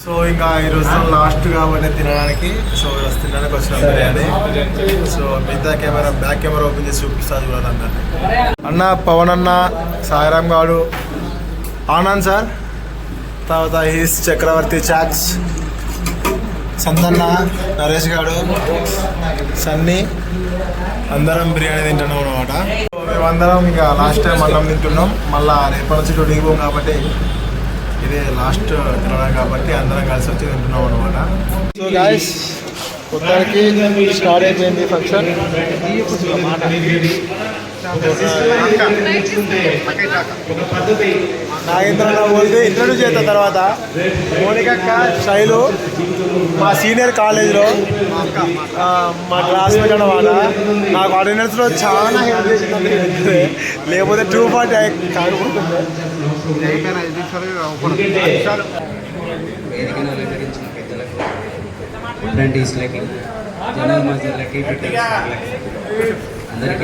So ఇంకా ఈరోజు last కాబట్టి తినడానికి తినడానికి వచ్చిన బిర్యానీ. సో మిగతా కెమెరా బ్యాక్ కెమెరా ఓపెన్ చేసి చూపిస్తా చూడాలందరినీ. అన్న పవన్ అన్న, సాయిరామ్ గాడు, ఆనంద్ సార్, తర్వాత హీస్ చక్రవర్తి చాక్స్, సందన్న, నరేష్ గాడు, సన్నీ, అందరం బిర్యానీ తింటున్నాం అనమాట. మేమందరం ఇంకా లాస్ట్ టైం అన్నం తింటున్నాం. మళ్ళీ రేపటి నుంచి డ్యూటీకి పోం కాబట్టి ఇదే లాస్ట్ తినడం కాబట్టి అందరం కలిసి వచ్చి తింటున్నాం అనమాట. సో గాయస్ మొత్తానికి స్టార్ట్ అయిపోయింది ఫంక్షన్. నాగేంద్ర పోతే ఇంట్రడ్యూస్ చేసిన తర్వాత మోనికక్క శైలు మా సీనియర్ కాలేజ్లో మా క్లాస్మేట్ అన్నమాట. నాకు అటెండెన్స్లో చాలా హెల్ప్ చేసింది, లేకపోతే 240 కాకపోతుంది. అప్రెంటిస్లకి, జనరల్ మజర్లకి, అందరికీ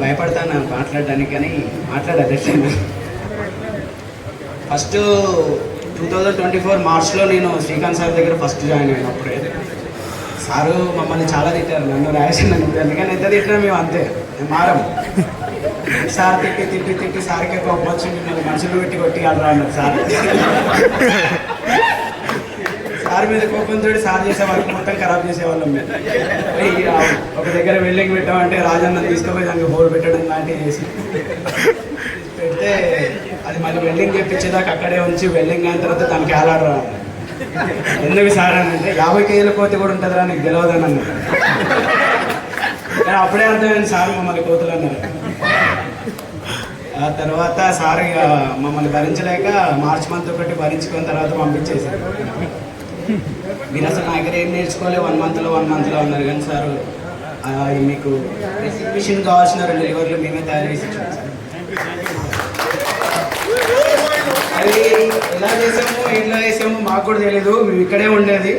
భయపడతాను మాట్లాడడానికి, కానీ మాట్లాడాలి. ఫస్ట్ 2024 మార్చ్లో నేను శ్రీకాంత్ సార్ దగ్గర ఫస్ట్ జాయిన్ అయినప్పుడే సారు మమ్మల్ని చాలా తిట్టారు, నన్ను రాయేసి నన్ను. ఎందుకని ఎంత తిట్టినా మేము అంతే, మేము మారం. సార్ తిట్టి సార్కి కోపం వచ్చి మిమ్మల్ని మనుషులు పెట్టి కొట్టియాలరా అన్నారు సార్. సార్ మీద కోపంతో సార్ చేసే వాళ్ళకి మొత్తం ఖరాబ్ చేసేవాళ్ళం మేము. ఒక దగ్గర వెల్డింగ్ పెట్టామంటే రాజన్న తీసుకుపోయి దానికి బోర్డు పెట్టడం లాంటివి చేసి పెడితే అది మళ్ళీ వెల్డింగ్ చేయించేదాకా అక్కడే ఉంచి వెల్డింగ్ అయిన తర్వాత దానికి ఆలాడరా. ఎందుకు సార్ అని అంటే 50 కేజీల కోతి కూడా ఉంటుందిరా నీకు తెలియదని అన్నారు. కానీ అప్పుడే అర్థమైంది సార్ మమ్మల్ని కోతులు అన్నారు. ఆ తర్వాత సార్ ఇక మమ్మల్ని భరించలేక మార్చ్ మంత్ ఒకటి భరించుకున్న తర్వాత పంపించేశారు. మీరు అసలు నా దగ్గర ఏం నేర్చుకోలే 1 మంత్లో అన్నారు. కానీ సార్ మీకు మిషన్ కావాల్సిన 2 లివర్లు మేమే తయారు చేసి ఇచ్చాం సార్. అది ఎలా చేసామో ఎట్లా చేసామో మాకు కూడా తెలీదు. మేము ఇక్కడే ఉండేది,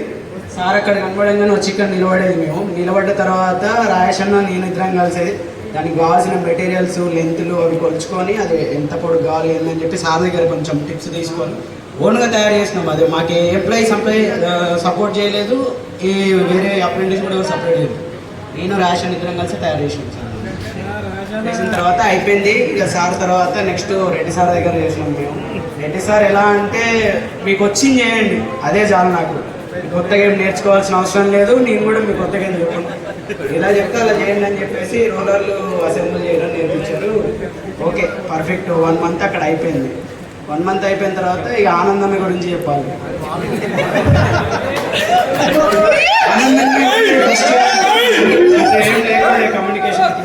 సార్ అక్కడ కనబడంగానే వచ్చి ఇక్కడ నిలబడేది. మేము నిలబడ్డ తర్వాత రాయేష్ అన్న నేను ఇద్దరం కలిసేది దానికి కావాల్సిన మెటీరియల్స్ లెంత్లు అవి కొలుచుకొని అది ఎంత పొడుగు కావాలి ఏందని చెప్పి సార్ దగ్గర కొంచెం టిప్స్ తీసుకొని ఓన్గా తయారు చేసినాం. అది మాకు ఎంప్లాయీస్ సపోర్ట్ చేయలేదు, ఈ వేరే అప్రెంటిస్ కూడా సపోర్ట్ చేయలేదు. నేను రేషన్ ఇద్దరం కలిసి తయారు చేసినాం సార్. చేసిన తర్వాత అయిపోయింది. ఇక సార్ తర్వాత నెక్స్ట్ రెడ్డి సార్ దగ్గర చేసినాం మేము. రెడ్డి సార్ ఎలా అంటే మీకు వచ్చింది చేయండి అదే చాలు, నాకు కొత్తగా ఏం నేర్చుకోవాల్సిన అవసరం లేదు, నేను కూడా మీకు కొత్తగా ఏం చెప్పను, ఇలా చెప్తే అలా చేయండి అని చెప్పేసి రోలర్లు అసెంబ్లీ చేయడం నేర్పించారు. Okay perfect. 1 మంత్ అక్కడ అయిపోయింది. 1 మంత్ అయిపోయిన తర్వాత ఇక ఆనందమ్మ గురించి చెప్పాలి. కమ్యూనికేషన్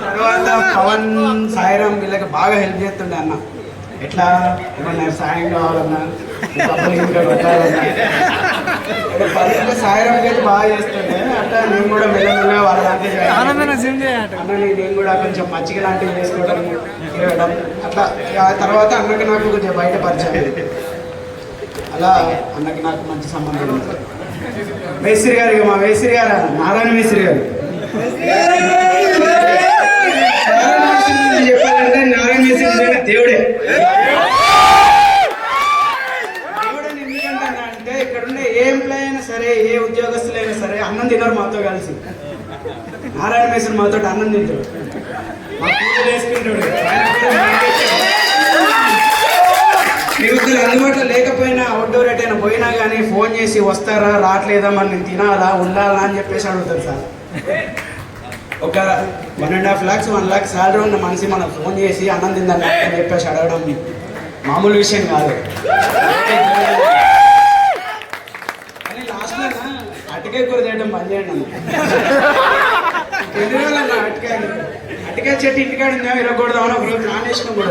తర్వాత పవన్ సాయిరామ్ వీళ్ళకి బాగా హెల్ప్ చేస్తుండే అన్న. ఎట్లా ఏమన్నా సాయం కావాలన్నా ఇంకా పెట్టాలన్నా పల్లెల్లో సాయిరామ్కి అయితే బాగా చేస్తుండే. అట్లా నేను కూడా మెల్లమెల్లగా వాళ్ళ అన్నని నేను కూడా కొంచెం మచ్చిక లాంటివి చేసుకోవడం తిరగడం అట్లా. తర్వాత అన్నకి నాకు కొంచెం బయట పరిచయం. అలా అన్నకి నాకు మంచి సంబంధం ఉంది. మేస్త్రి గారు, ఇక మా మేస్త్రి గారు నారాయణ మేస్త్రి గారు చెప్పాలంటే నారాయణ మేస్త్రి దేవుడే. ఎందుకంటే ఇక్కడ ఉండే ఏ ఎంప్లాయ్ అయినా సరే, ఏ ఉద్యోగస్తులైనా సరే అన్నం తిన్నారు మాతో కలిసి. నారాయణ మేస్త్రి మాతో అన్నం తింటాడు, మా పూజలు వేసుకుంటాడు. నివృత్తులు అందుబాటులో లేకపోయినా అవుట్డోర్ ఎటైనా పోయినా కానీ ఫోన్ చేసి వస్తారా రావట్లేదా మరి నేను తినాలా ఉండాలా అని చెప్పేసి అడుగుతారు సార్. ఒక 1.5 lakhs 1 lakh శాలరీ ఉన్న మనిషి మనకు ఫోన్ చేసి అన్నం తిందని అని చెప్పేసి అడగడం మామూలు విషయం కాదు. కానీ లాస్ట్లో అటుకాయ కూర చేయడం బంద్ చేయండి అన్న. ఎన్ని రోజులు అటుకాయ చెట్టు ఇంటికాడ ఉందా ఇరగకూడదామని ఒక రోజు ప్లాన్ వేసుకుని కూడా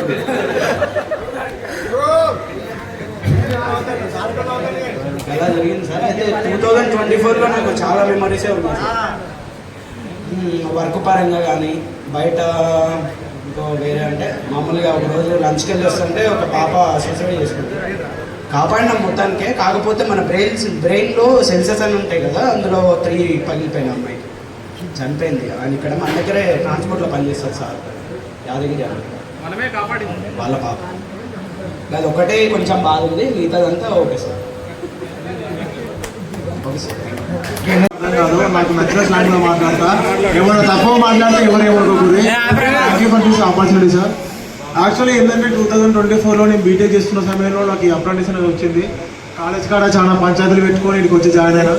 ఎలా జరిగింది సార్. అయితే 2024లో నాకు చాలా మెమరీసే ఉన్నాయి సార్. వర్క్ పరంగా కానీ బయట ఇంకో వేరే అంటే మామూలుగా ఒక రోజు లంచ్కి వెళ్ళి వస్తుంటే ఒక పాప సూసైడ్ చేసుకుంది. కాపాడినాం మొత్తానికే. కాకపోతే మన బ్రెయిన్లో సెన్సెస్ అని ఉంటాయి కదా, అందులో 3 పగిలిపోయిన అమ్మాయి చనిపోయింది. ఆయన ఇక్కడ మన దగ్గరే ట్రాన్స్పోర్ట్లో పనిచేస్తారు సార్, యాదగిరి వాళ్ళ పాప. అది ఒకటే కొంచెం బాధ ఉంది, మిగతాదంతా ఓకే సార్. Okay sir. అర్థం కాదు, నాకు నచ్చిన స్లాంగ్లో మాట్లాడతా. ఎవరైనా తక్కువ మాట్లాడితే ఎవరేమనుకోకూడదు. Thank you for this opportunity sir. Actually ఏంటంటే 2024లో నేను బీటెక్ చేస్తున్న సమయంలో నాకు ఈ అప్రెంటిస్ అనేది వచ్చింది. కాలేజ్ కాడ చాలా పంచాయతీలు పెట్టుకొని ఇక్కడికి వచ్చి జాయిన్ అయినా.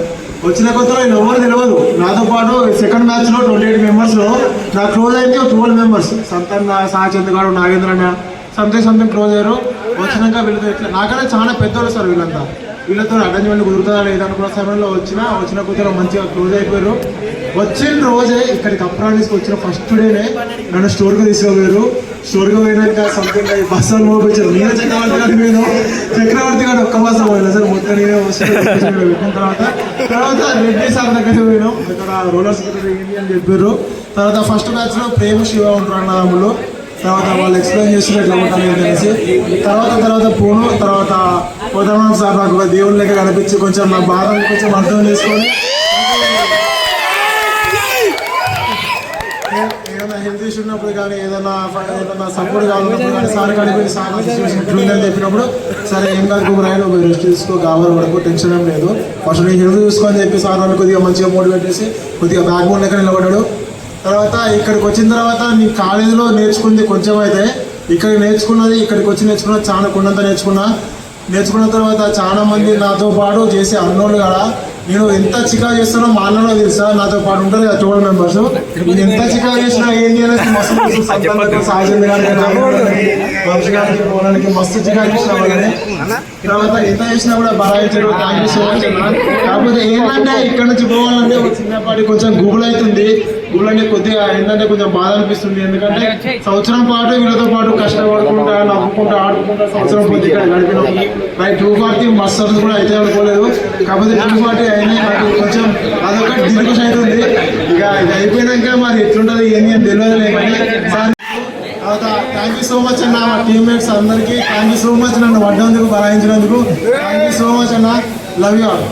వచ్చిన కొత్తలో నేను ఎవరు తెలియదు. నాతో పాటు సెకండ్ బ్యాచ్లో 28 మెంబర్స్లో నా క్లోజ్ అయితే 12 మెంబర్స్. సంతాన్ సాచంద్ గారు, నాగేంద్ర అన్న సంథింగ్ క్లోజ్ అయ్యారు. వచ్చినాక వీళ్ళతో ఇట్లా నాకనే చాలా పెద్దోళ్ళు సార్ వీళ్ళంతా. వీళ్ళతో అరేంజ్మెంట్ కుదురుతుందా లేదనుకున్న సమయంలో వచ్చిన కొత్తలో మంచిగా క్లోజ్ అయిపోయారు. వచ్చిన రోజే ఇక్కడికి అప్రాణిస్కి వచ్చిన ఫస్ట్ డేనే నన్ను స్టోర్కి తీసుకుపోయారు. స్టోర్కి పోయినాక సంథింగ్ బస్సులు మోపించారు. నేనే చక్రవర్తి గారు ఒక్క బస్సు పోయినా సార్. మొత్తం నేనే పెట్టిన తర్వాత రెడ్డి సార్ దగ్గర పోయినాం. ఇక్కడ రోలర్స్ ఏంటి అని చెప్పారు. తర్వాత ఫస్ట్ బ్యాచ్లో ప్రేమ శివ ఉంటారు అన్నదమ్ములు. తర్వాత వాళ్ళు ఎక్స్ప్లెయిన్ చేస్తున్నారు ఎట్లా ఉంటారు అనేసి. తర్వాత పోతాం సార్ నాకు ఒక దేవుని లెక్క కనిపించి కొంచెం నా బాధను కొంచెం అర్థం చేసుకొని ఏదైనా హెల్త్ ఇష్యూ ఉన్నప్పుడు కానీ ఏదైనా సపోర్ట్ కావాలన్నప్పుడు కానీ సార్ కనిపించి సార్ సిచ్యువేషన్ ఎట్లుందని చెప్పినప్పుడు సరే ఏం కాదు రాయలు ఒక రెస్ట్ తీసుకో, కావాలి పడకు, టెన్షన్ ఏం లేదు, ఫస్ట్ నేను హెల్త్ చూసుకొని చెప్పి సార్ వాళ్ళు కొద్దిగా మంచిగా మోటివేట్ చేసి కొద్దిగా బ్యాక్ బోన్ లెక్క నిలబడ్డాడు. తర్వాత ఇక్కడికి వచ్చిన తర్వాత నీ కాలేజీలో నేర్చుకుంది కొంచెం అయితే ఇక్కడ నేర్చుకున్నది ఇక్కడికి వచ్చి నేర్చుకున్నది చాలా కొండంత నేర్చుకున్న తర్వాత చాలా మంది నాతో పాటు చేసే అన్నోళ్ళు కదా. నేను ఎంత చికా చేస్తానో మా అన్నలో తెలుసా, నాతో పాటు ఉంటుంది కదా 12 మెంబర్స్. నేను ఎంత చికా చేసినా ఏంటి అనేది మస్తు సాజన్ గారికి పోవడానికి మస్తు చికా చేసిన వాళ్ళని. తర్వాత ఎంత చేసినా కూడా బరాయించారు. థ్యాంక్ యూ సో మచ్ అన్న. కాకపోతే ఏంటంటే ఇక్కడ నుంచి పోవాలంటే ఒక చిన్నపాటి కొంచెం గూగుల్ అవుతుంది. గూగుల్ అంటే కొద్దిగా ఏంటంటే కొంచెం బాధ అనిపిస్తుంది. ఎందుకంటే సంవత్సరం పాటు వీళ్ళతో పాటు కష్టపడుకుంటా నవ్వుకుంటా ఆడుకుంటా సంవత్సరం పోతే ఇక్కడ గడిపినాం. బై 240 మస్తు కూడా అయితే అనుకోలేదు. కాకపోతే 240 అయినా నాకు కొంచెం అదొకటి డిస్కషన్ అవుతుంది. ఇక ఇది అయిపోయినాక మరి ఎట్లుంటుంది ఏంటి అని తెలియదులే. కానీ సార్ తర్వాత థ్యాంక్ యూ సో మచ్ అన్న. మా టీమ్మేట్స్ అందరికీ థ్యాంక్ యూ సో మచ్. నన్ను పడ్డందుకు బలాయించినందుకు థ్యాంక్ యూ సో మచ్ అన్న. Love you all.